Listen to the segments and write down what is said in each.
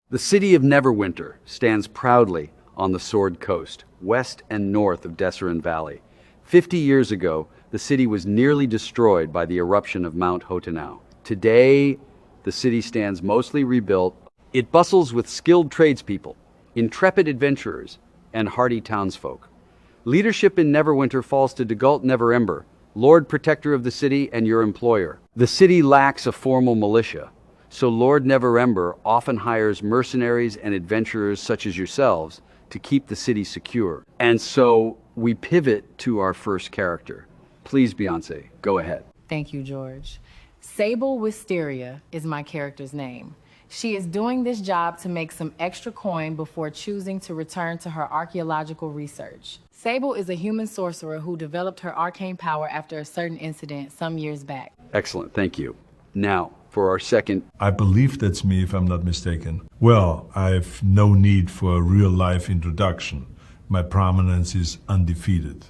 The city of Neverwinter stands proudly on the Sword Coast, west and north of Desserin Valley. 50 years ago, the city was nearly destroyed by the eruption of Mount Hotenau. Today, the city stands mostly rebuilt. It bustles with skilled tradespeople, intrepid adventurers, and hardy townsfolk. Leadership in Neverwinter falls to Dagult Neverember, Lord Protector of the city and your employer. The city lacks a formal militia, so Lord Neverember often hires mercenaries and adventurers such as yourselves to keep the city secure. And so we pivot to our first character. Please, Beyonce, go ahead. Thank you, George. Sable Wisteria is my character's name. She is doing this job to make some extra coin before choosing to return to her archaeological research. Sable is a human sorcerer who developed her arcane power after a certain incident some years back. Excellent, thank you. Now, for our second... I believe that's me, if I'm not mistaken. Well, I've no need for a real-life introduction. My prominence is undefeated.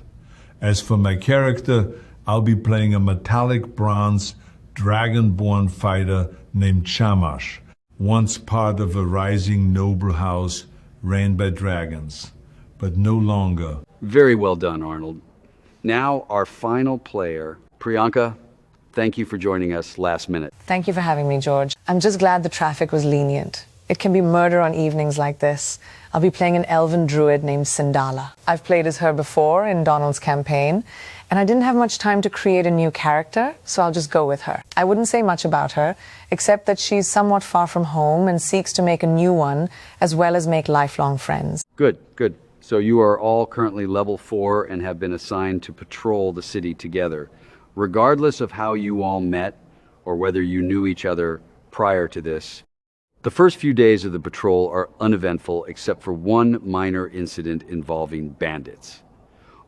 As for my character, I'll be playing a metallic bronze, dragonborn fighter named Shamash, once part of a rising noble house ran by dragons, but no longer. Very well done, Arnold. Now, our final player, Priyanka. Thank you for joining us last minute. Thank you for having me, George. I'm just glad the traffic was lenient. It can be murder on evenings like this. I'll be playing an elven druid named Sindala. I've played as her before in Donald's campaign, and I didn't have much time to create a new character, so I'll just go with her. I wouldn't say much about her, except that she's somewhat far from home and seeks to make a new one, as well as make lifelong friends. Good, good. So you are all currently level 4 and have been assigned to patrol the city together. Regardless of how you all met or whether you knew each other prior to this, the first few days of the patrol are uneventful except for one minor incident involving bandits.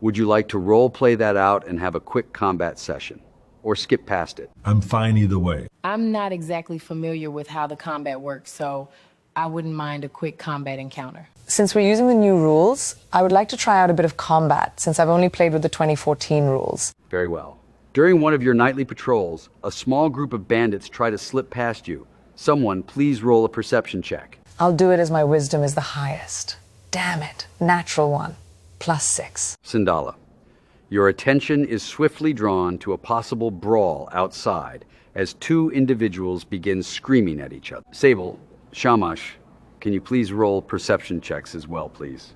Would you like to role-play that out and have a quick combat session, or skip past it? I'm fine either way. I'm not exactly familiar with how the combat works, so I wouldn't mind a quick combat encounter. Since we're using the new rules, I would like to try out a bit of combat, since I've only played with the 2014 rules. Very well. During one of your nightly patrols, a small group of bandits try to slip past you. Someone, please roll a perception check. I'll do it as my wisdom is the highest. Damn it. Natural one. +6. Sindala, your attention is swiftly drawn to a possible brawl outside as two individuals begin screaming at each other. Sable, Shamash, can you please roll perception checks as well, please?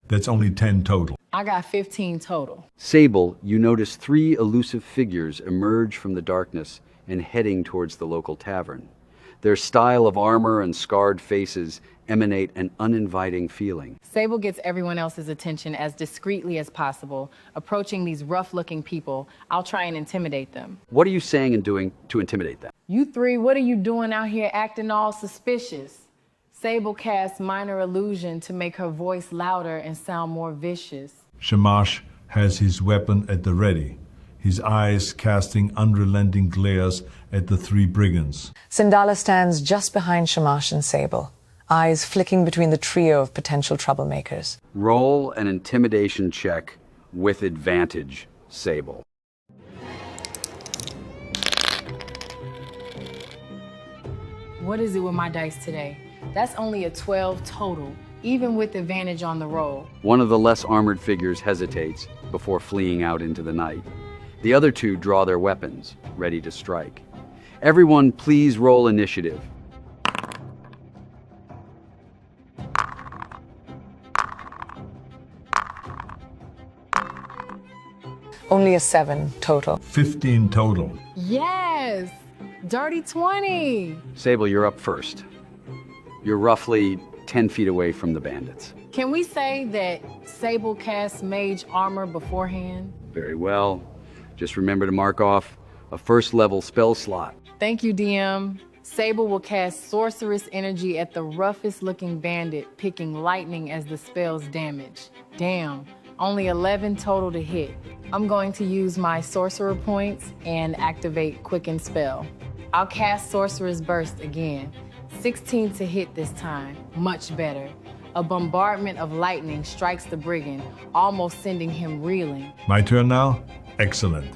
That's only 10 total. I got 15 total. Sable, you notice 3 elusive figures emerge from the darkness and heading towards the local tavern. Their style of armor and scarred faces emanate an uninviting feeling. Sable gets everyone else's attention as discreetly as possible. Approaching these rough-looking people, I'll try and intimidate them. What are you saying and doing to intimidate them? You three, what are you doing out here acting all suspicious? Sable casts minor illusion to make her voice louder and sound more vicious. Shamash has his weapon at the ready, his eyes casting unrelenting glares at the 3 brigands. Sindala stands just behind Shamash and Sable, eyes flicking between the trio of potential troublemakers. Roll an intimidation check with advantage, Sable. What is it with my dice today? That's only a 12 total, even with advantage on the roll. One of the less armored figures hesitates before fleeing out into the night. The other 2 draw their weapons, ready to strike. Everyone, please roll initiative. Only a 7 total. 15 total. Yes! Dirty 20! Sable, you're up first. You're roughly 10 feet away from the bandits. Can we say that Sable casts mage armor beforehand? Very well. Just remember to mark off a first-level spell slot. Thank you, DM. Sable will cast sorceress energy at the roughest-looking bandit, picking lightning as the spell's damage. Damn, only 11 total to hit. I'm going to use my sorcerer points and activate Quicken Spell. I'll cast Sorcerer's Burst again. 16 to hit this time, much better. A bombardment of lightning strikes the brigand, almost sending him reeling. My turn now? Excellent.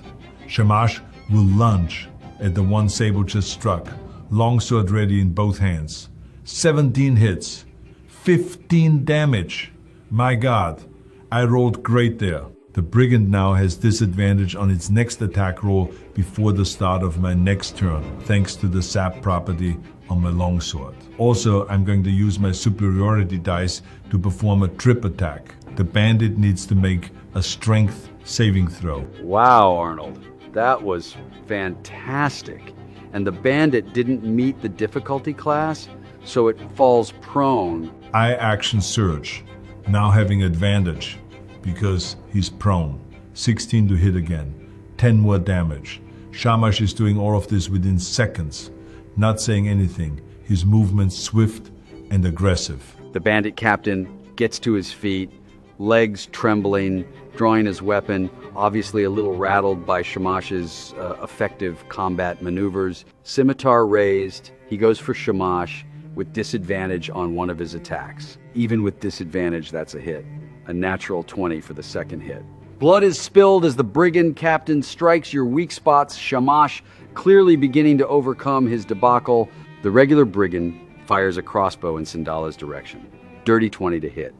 Shamash, will lunge at the one Sable just struck, longsword ready in both hands. 17 hits, 15 damage. My God, I rolled great there. The brigand now has disadvantage on its next attack roll before the start of my next turn, thanks to the sap property on my longsword. Also, I'm going to use my superiority dice to perform a trip attack. The bandit needs to make a strength saving throw. Wow, Arnold, that was fantastic. And the bandit didn't meet the difficulty class, so it falls prone. I action surge, now having advantage because he's prone. 16 to hit again, 10 more damage. Shamash is doing all of this within seconds, not saying anything. His movements swift and aggressive. The bandit captain gets to his feet, legs trembling, drawing his weapon, obviously a little rattled by Shamash's effective combat maneuvers. Scimitar raised, he goes for Shamash with disadvantage on one of his attacks. Even with disadvantage, that's a hit. A natural 20 for the second hit. Blood is spilled as the brigand captain strikes your weak spots. Shamash, clearly beginning to overcome his debacle. The regular brigand fires a crossbow in Sindala's direction. Dirty 20 to hit.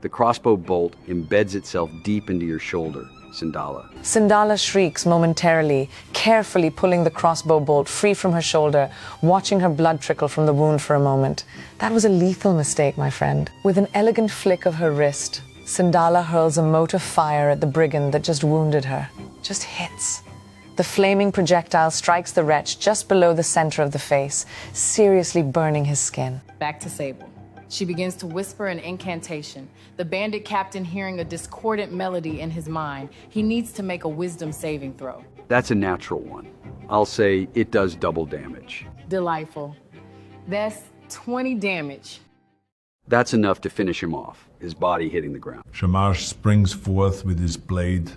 The crossbow bolt embeds itself deep into your shoulder, Sindala. Sindala shrieks momentarily, carefully pulling the crossbow bolt free from her shoulder, watching her blood trickle from the wound for a moment. That was a lethal mistake, my friend. With an elegant flick of her wrist, Sindala hurls a mote of fire at the brigand that just wounded her. Just hits. The flaming projectile strikes the wretch just below the center of the face, seriously burning his skin. Back to Sable. She begins to whisper an incantation. The bandit captain hearing a discordant melody in his mind. He needs to make a wisdom saving throw. That's a natural one. I'll say it does double damage. Delightful. That's 20 damage. That's enough to finish him off, his body hitting the ground. Shamash springs forth with his blade,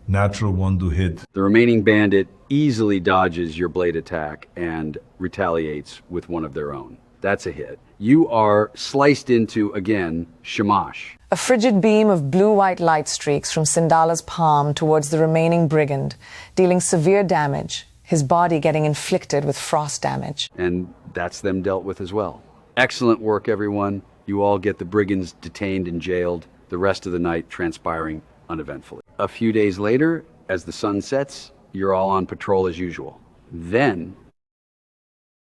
natural 1 to hit. The remaining bandit easily dodges your blade attack and retaliates with one of their own. That's a hit. You are sliced into, again, Shamash. A frigid beam of blue-white light streaks from Sindala's palm towards the remaining brigand, dealing severe damage, his body getting inflicted with frost damage. And that's them dealt with as well. Excellent work, everyone. You all get the brigands detained and jailed, the rest of the night transpiring uneventfully. A few days later, as the sun sets, you're all on patrol as usual. Then,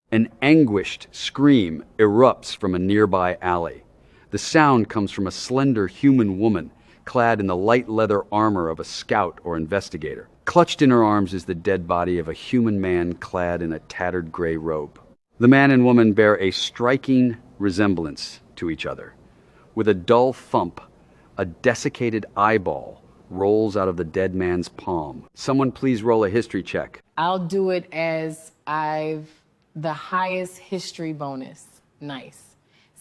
an anguished scream erupts from a nearby alley. The sound comes from a slender human woman clad in the light leather armor of a scout or investigator. Clutched in her arms is the dead body of a human man clad in a tattered gray robe. The man and woman bear a striking resemblance to each other. With a dull thump, a desiccated eyeball rolls out of the dead man's palm. Someone please roll a history check. I'll do it as I've the highest history bonus. Nice.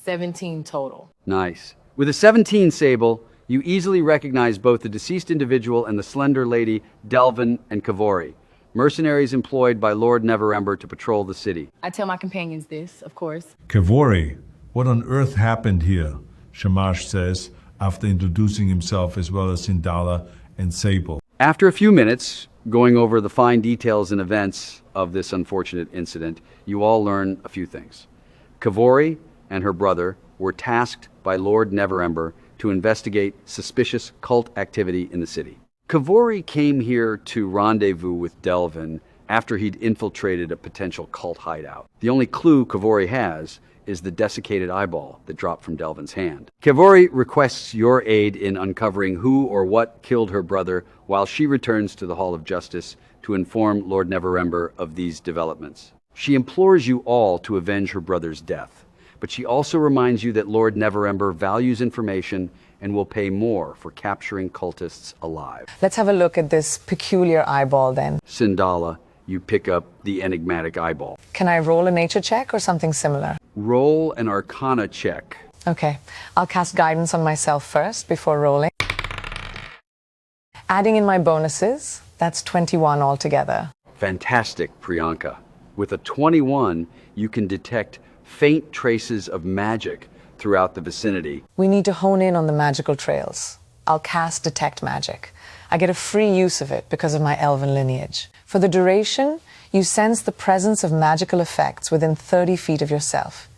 17 total. Nice. With a 17, Sable, you easily recognize both the deceased individual and the slender lady, Delvin and Kavori, mercenaries employed by Lord Neverember to patrol the city. I tell my companions this, of course. Kavori, what on earth happened here? Shamash says, after introducing himself as well as Sindala and Sable. After a few minutes, going over the fine details and events of this unfortunate incident, you all learn a few things. Kavori and her brother were tasked by Lord Neverember to investigate suspicious cult activity in the city. Kavori came here to rendezvous with Delvin after he'd infiltrated a potential cult hideout. The only clue Kavori has is the desiccated eyeball that dropped from Delvin's hand. Kavori requests your aid in uncovering who or what killed her brother while she returns to the Hall of Justice to inform Lord Neverember of these developments. She implores you all to avenge her brother's death, but she also reminds you that Lord Neverember values information and will pay more for capturing cultists alive. Let's have a look at this peculiar eyeball then. Sindala, you pick up the enigmatic eyeball. Can I roll a nature check or something similar? Roll an Arcana check. Okay, I'll cast guidance on myself first before rolling. Adding in my bonuses, that's 21 altogether. Fantastic, Priyanka. With a 21, you can detect faint traces of magic throughout the vicinity. We need to hone in on the magical trails. I'll cast Detect Magic. I get a free use of it because of my elven lineage. For the duration, you sense the presence of magical effects within 30 feet of yourself.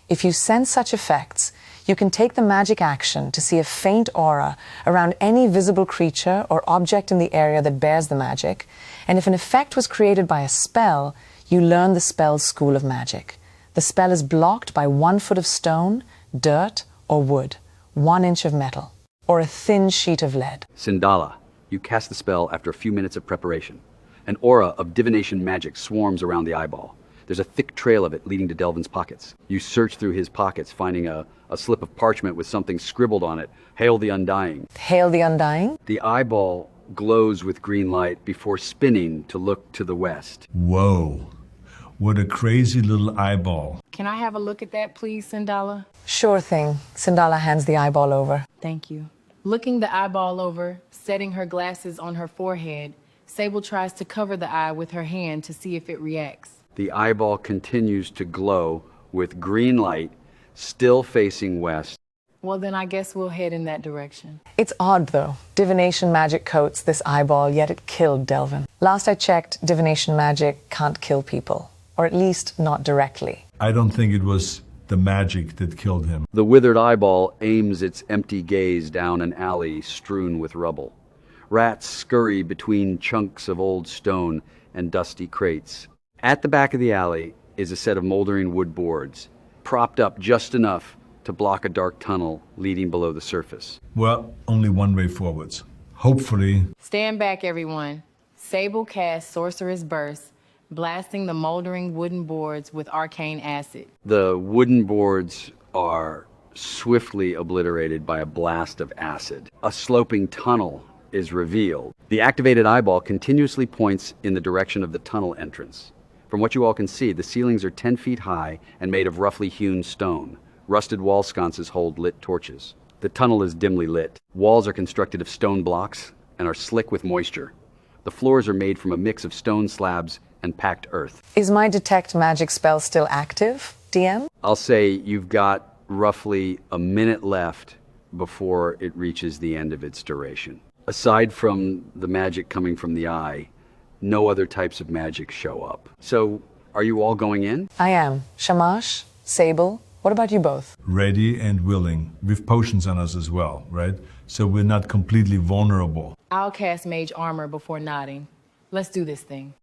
If you sense such effects, you can take the magic action to see a faint aura around any visible creature or object in the area that bears the magic, and if an effect was created by a spell, you learn the spell's school of magic. The spell is blocked by 1 foot of stone, dirt, or wood, 1 inch of metal, or a thin sheet of lead. Sindala, you cast the spell after a few minutes of preparation. An aura of divination magic swarms around the eyeball. There's a thick trail of it leading to Delvin's pockets. You search through his pockets, finding a slip of parchment with something scribbled on it. Hail the Undying. Hail the Undying? The eyeball glows with green light before spinning to look to the west. Whoa. What a crazy little eyeball. Can I have a look at that, please, Sindala? Sure thing. Sindala hands the eyeball over. Thank you. Looking the eyeball over, setting her glasses on her forehead, Sable tries to cover the eye with her hand to see if it reacts. The eyeball continues to glow with green light, still facing west. Well, then I guess we'll head in that direction. It's odd, though. Divination magic coats this eyeball, yet it killed Delvin. Last I checked, divination magic can't kill people. Or at least not directly. I don't think it was the magic that killed him. The withered eyeball aims its empty gaze down an alley strewn with rubble. Rats scurry between chunks of old stone and dusty crates. At the back of the alley is a set of moldering wood boards, propped up just enough to block a dark tunnel leading below the surface. Well, only one way forwards. Hopefully. Stand back, everyone. Sable casts Sorceress Burst, blasting the moldering wooden boards with arcane acid. The wooden boards are swiftly obliterated by a blast of acid. A sloping tunnel is revealed. The activated eyeball continuously points in the direction of the tunnel entrance. From what you all can see, the ceilings are 10 feet high and made of roughly hewn stone. Rusted wall sconces hold lit torches. The tunnel is dimly lit. Walls are constructed of stone blocks and are slick with moisture. The floors are made from a mix of stone slabs and packed earth. Is my detect magic spell still active, DM? I'll say you've got roughly a minute left before it reaches the end of its duration. Aside from the magic coming from the eye, no other types of magic show up. So, are you all going in? I am. Shamash, Sable, what about you both? Ready and willing, with potions on us as well, right? So we're not completely vulnerable. I'll cast Mage Armor before nodding. Let's do this thing.